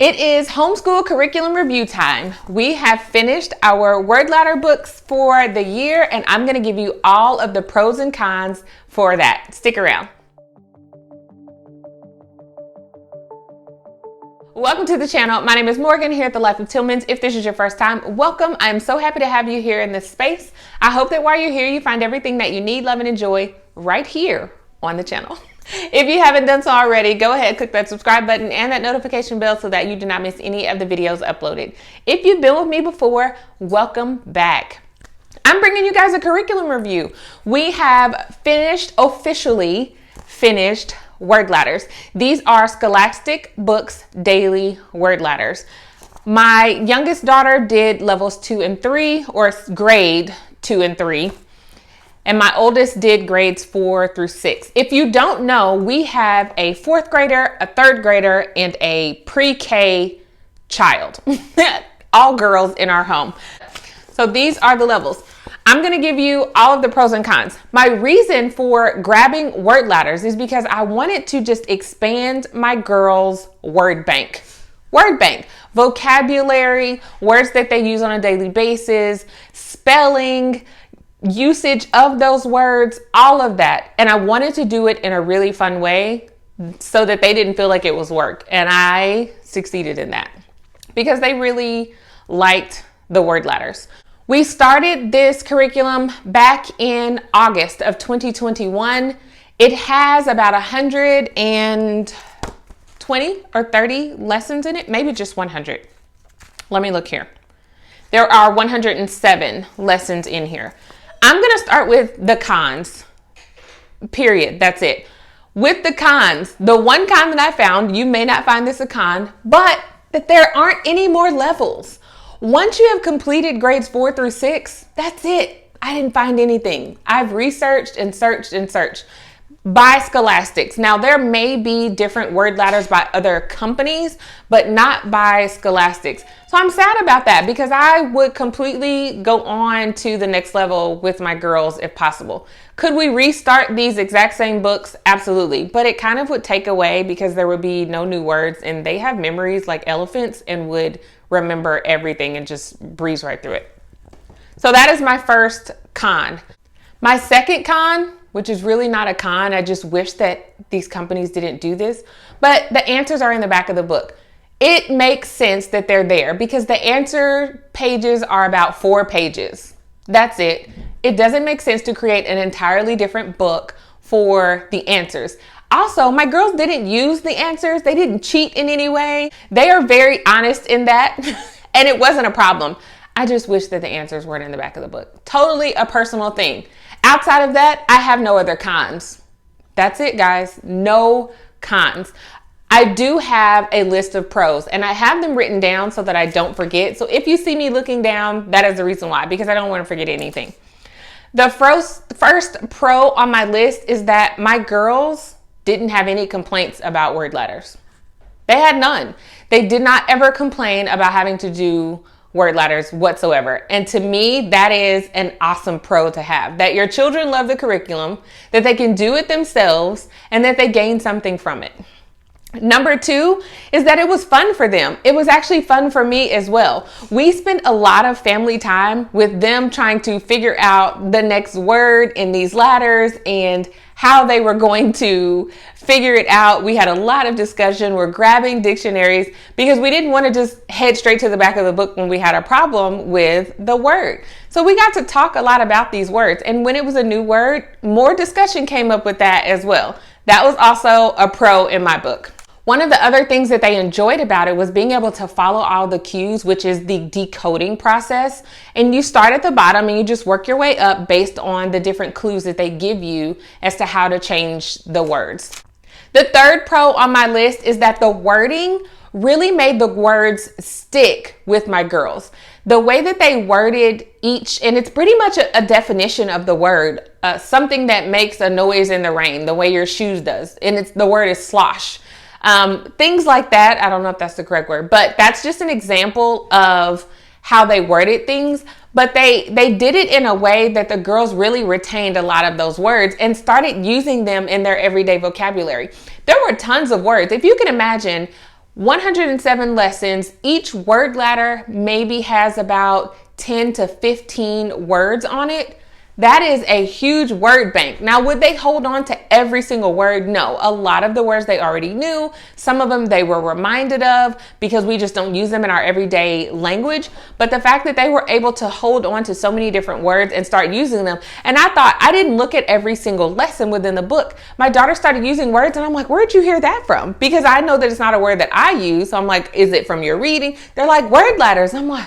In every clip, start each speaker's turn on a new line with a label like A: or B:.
A: It is homeschool curriculum review time. We have finished our word ladder books for the year, and I'm going to give you all of the pros and cons for that. Stick around. Welcome to the channel. My name is Morgan here at the Life of Tillmans. If this is your first time, welcome. I'm so happy to have you here in this space. I hope that while you're here, you find everything that you need, love, and enjoy right here on the channel. If you haven't done so already, go ahead, click that subscribe button and that notification bell so that you do not miss any of the videos uploaded. If you've been with me before, welcome back. I'm bringing you guys a curriculum review. We have officially finished word ladders. These are Scholastic Books daily word ladders. My youngest daughter did levels 2 and 3, or grade 2 and 3. And my oldest did grades 4 through 6. If you don't know, we have a 4th grader, a 3rd grader, and a pre-K child. All girls in our home. So these are the levels. I'm going to give you all of the pros and cons. My reason for grabbing word ladders is because I wanted to just expand my girls' word bank. Word bank, vocabulary, words that they use on a daily basis, spelling, usage of those words, all of that. And I wanted to do it in a really fun way so that they didn't feel like it was work. And I succeeded in that because they really liked the word ladders. We started this curriculum back in August of 2021. It has about 120 or 30 lessons in it, maybe just 100. Let me look here. There are 107 lessons in here. I'm going to start with the cons, period. That's it. With the cons, the one con that I found, you may not find this a con, but that there aren't any more levels. Once you have completed grades 4 through 6, that's it. I didn't find anything. I've researched and searched and searched by Scholastics. Now, there may be different word ladders by other companies, but not by Scholastics. So I'm sad about that because I would completely go on to the next level with my girls if possible. Could we restart these exact same books? Absolutely. But it kind of would take away because there would be no new words, and they have memories like elephants and would remember everything and just breeze right through it. So that is my first con. My second con, which is really not a con, I just wish that these companies didn't do this, but the answers are in the back of the book. It makes sense that they're there because the answer pages are about 4 pages. That's it. It doesn't make sense to create an entirely different book for the answers. Also, my girls didn't use the answers. They didn't cheat in any way. They are very honest in that, and it wasn't a problem. I just wish that the answers weren't in the back of the book. Totally a personal thing. Outside of that, I have no other cons. That's it, guys. No cons. I do have a list of pros, and I have them written down so that I don't forget. So if you see me looking down, that is the reason why, because I don't want to forget anything. The first pro on my list is that my girls didn't have any complaints about word ladders. They had none. They did not ever complain about having to do word ladders whatsoever. And to me, that is an awesome pro to have, that your children love the curriculum, that they can do it themselves, and that they gain something from it. Number 2 is that it was fun for them. It was actually fun for me as well. We spent a lot of family time with them trying to figure out the next word in these ladders and how they were going to figure it out. We had a lot of discussion. We're grabbing dictionaries because we didn't want to just head straight to the back of the book when we had a problem with the word. So we got to talk a lot about these words. And when it was a new word, more discussion came up with that as well. That was also a pro in my book. One of the other things that they enjoyed about it was being able to follow all the cues, which is the decoding process. And you start at the bottom and you just work your way up based on the different clues that they give you as to how to change the words. The third pro on my list is that the wording really made the words stick with my girls. The way that they worded each, and it's pretty much a definition of the word, something that makes a noise in the rain, the way your shoes does. And the word is slosh. Things like that. I don't know if that's the correct word, but that's just an example of how they worded things. But they did it in a way that the girls really retained a lot of those words and started using them in their everyday vocabulary. There were tons of words. If you can imagine, 107 lessons. Each word ladder maybe has about 10 to 15 words on it. That is a huge word bank. Now, would they hold on to every single word? No. A lot of the words they already knew. Some of them they were reminded of because we just don't use them in our everyday language. But the fact that they were able to hold on to so many different words and start using them. And I thought, I didn't look at every single lesson within the book. My daughter started using words and I'm like, where'd you hear that from? Because I know that it's not a word that I use. So I'm like, is it from your reading? They're like, word ladders. I'm like,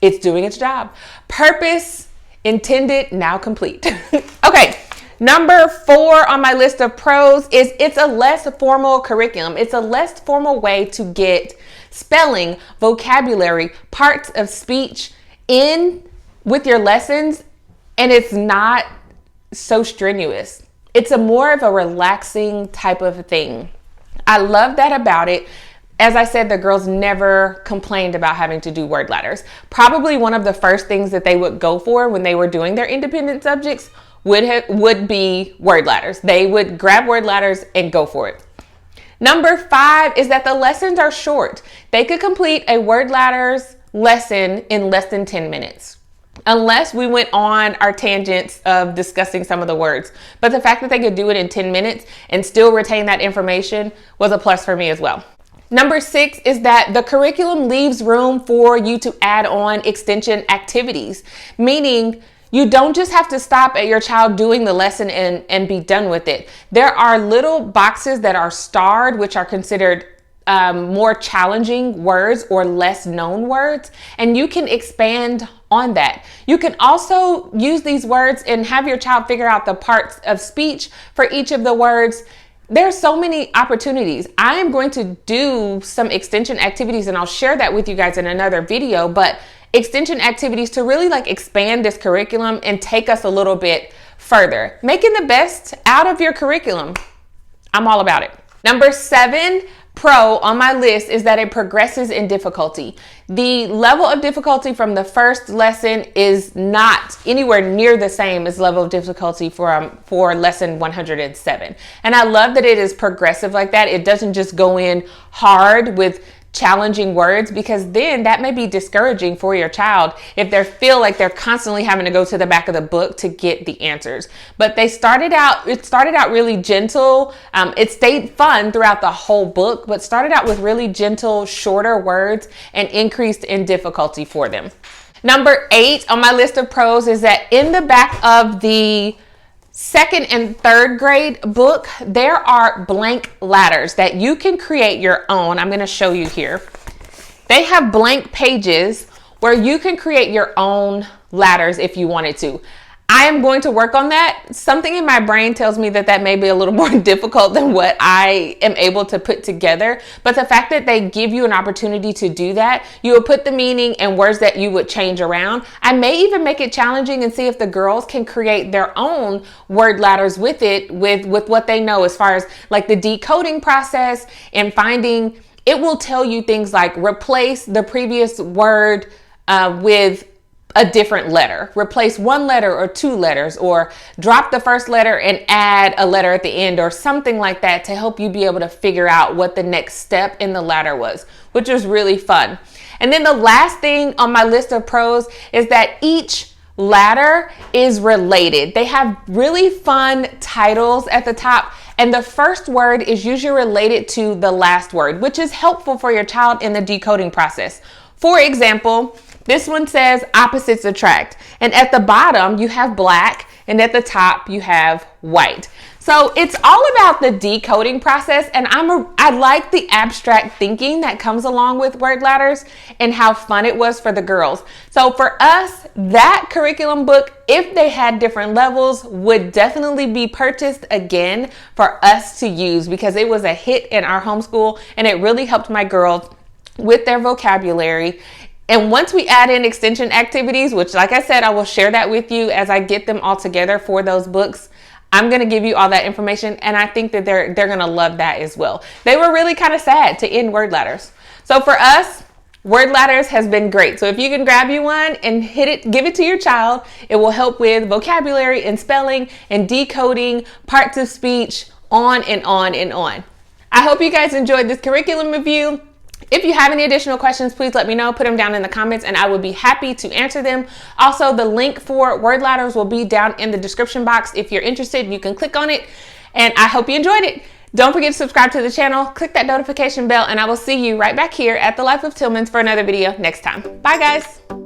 A: it's doing its job. Purpose intended, now complete. Okay, number 4 on my list of pros is it's a less formal curriculum. It's a less formal way to get spelling, vocabulary, parts of speech in with your lessons, and it's not so strenuous. It's a more of a relaxing type of thing. I love that about it. As I said, the girls never complained about having to do word ladders. Probably one of the first things that they would go for when they were doing their independent subjects would be word ladders. They would grab word ladders and go for it. Number 5 is that the lessons are short. They could complete a word ladders lesson in less than 10 minutes. Unless we went on our tangents of discussing some of the words. But the fact that they could do it in 10 minutes and still retain that information was a plus for me as well. Number 6 is that the curriculum leaves room for you to add on extension activities, meaning you don't just have to stop at your child doing the lesson and be done with it. There are little boxes that are starred, which are considered more challenging words or less known words, and you can expand on that. You can also use these words and have your child figure out the parts of speech for each of the words. There's so many opportunities. I am going to do some extension activities and I'll share that with you guys in another video, but extension activities to really expand this curriculum and take us a little bit further. Making the best out of your curriculum. I'm all about it. Number 7 pro on my list is that it progresses in difficulty. The level of difficulty from the first lesson is not anywhere near the same as level of difficulty for lesson 107. And I love that it is progressive like that. It doesn't just go in hard with challenging words, because then that may be discouraging for your child if they feel like they're constantly having to go to the back of the book to get the answers. But it started out really gentle. It stayed fun throughout the whole book, but started out with really gentle, shorter words and increased in difficulty for them. Number 8 on my list of pros is that in the back of the 2nd and 3rd grade book, there are blank ladders that you can create your own. I'm going to show you here. They have blank pages where you can create your own ladders if you wanted to. I am going to work on that. Something in my brain tells me that that may be a little more difficult than what I am able to put together. But the fact that they give you an opportunity to do that, you would put the meaning and words that you would change around. I may even make it challenging and see if the girls can create their own word ladders with it, with what they know as far as the decoding process and finding. It will tell you things like replace the previous word with a different letter, replace one letter or 2 letters, or drop the first letter and add a letter at the end or something like that to help you be able to figure out what the next step in the ladder was, which was really fun. And then the last thing on my list of pros is that each ladder is related. They have really fun titles at the top, and the first word is usually related to the last word, which is helpful for your child in the decoding process. For example, this one says opposites attract, and at the bottom you have black and at the top you have white. So it's all about the decoding process, and I like the abstract thinking that comes along with word ladders and how fun it was for the girls. So for us, that curriculum book, if they had different levels, would definitely be purchased again for us to use, because it was a hit in our homeschool and it really helped my girls with their vocabulary. And once we add in extension activities, which like I said, I will share that with you as I get them all together for those books, I'm going to give you all that information. And I think that they're going to love that as well. They were really kind of sad to end word ladders. So for us, word ladders has been great. So if you can grab you one and give it to your child, it will help with vocabulary and spelling and decoding, parts of speech, on and on and on. I hope you guys enjoyed this curriculum review. If you have any additional questions, please let me know. Put them down in the comments and I would be happy to answer them. Also, the link for word ladders will be down in the description box. If you're interested, you can click on it, and I hope you enjoyed it. Don't forget to subscribe to the channel, click that notification bell, and I will see you right back here at The Life of Tillmans for another video next time. Bye, guys.